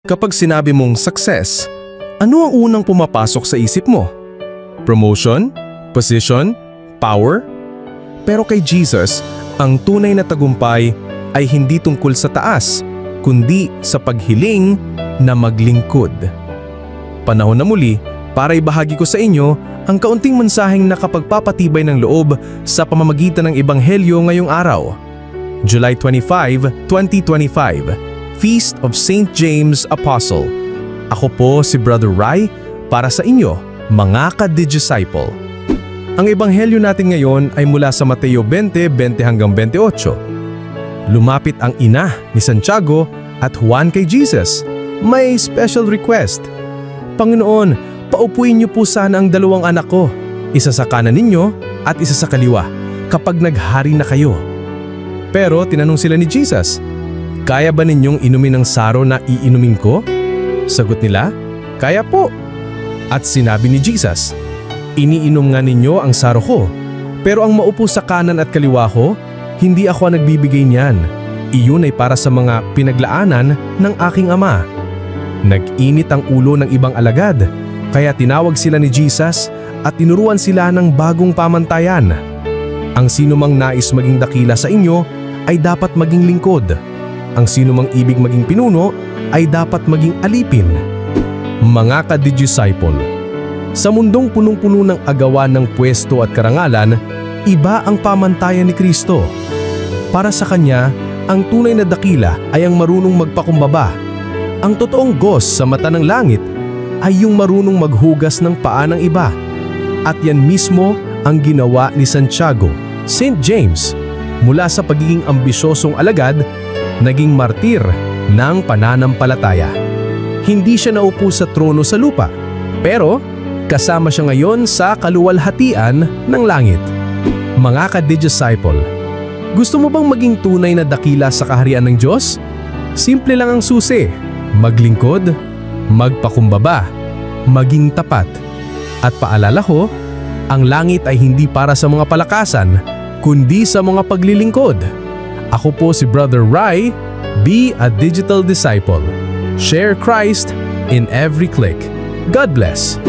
Kapag sinabi mong success, ano ang unang pumapasok sa isip mo? Promotion? Position? Power? Pero kay Jesus, ang tunay na tagumpay ay hindi tungkol sa taas, kundi sa paghiling na maglingkod. Panahon na muli para ibahagi ko sa inyo ang kaunting mensaheng nakapagpapatibay ng loob sa pamamagitan ng Ebanghelyo ngayong araw. July 25, 2025, Feast of St. James Apostle. Ako po si Brother Rai para sa inyo, mga ka-disciple. Ang ebanghelyo natin ngayon ay mula sa Mateo 20:20 hanggang 28. Lumapit ang ina ni Santiago at Juan kay Jesus. May special request. Panginoon, paupuin niyo po sana ang dalawang anak ko, isa sa kanan ninyo at isa sa kaliwa, kapag naghari na kayo. Pero tinanong sila ni Jesus, kaya ba ninyong inumin ang saro na iinumin ko? Sagot nila, kaya po. At sinabi ni Jesus, iniinom nga ninyo ang saro ko, pero ang maupo sa kanan at kaliwa ko, hindi ako ang nagbibigay niyan. Iyon ay para sa mga pinaglaanan ng aking ama. Nag-init ang ulo ng ibang alagad, kaya tinawag sila ni Jesus at tinuruan sila ng bagong pamantayan. Ang sinumang nais maging dakila sa inyo ay dapat maging lingkod. Ang sinumang ibig maging pinuno ay dapat maging alipin. Mga ka-disciple, sa mundong punong-puno ng agawan ng pwesto at karangalan, iba ang pamantayan ni Kristo. Para sa Kanya, ang tunay na dakila ay ang marunong magpakumbaba. Ang totoong Diyos sa mata ng langit ay yung marunong maghugas ng paa ng iba. At yan mismo ang ginawa ni Santiago, St. James, mula sa pagiging ambisyosong alagad, naging martir ng pananampalataya. Hindi siya naupo sa trono sa lupa, pero kasama siya ngayon sa kaluwalhatian ng langit. Mga ka-disciple, gusto mo bang maging tunay na dakila sa kaharian ng Diyos? Simple lang ang susi, maglingkod, magpakumbaba, maging tapat. At paalala ko, ang langit ay hindi para sa mga palakasan, kundi sa mga paglilingkod. Ako po si Brother Rai, be a digital disciple. Share Christ in every click. God bless.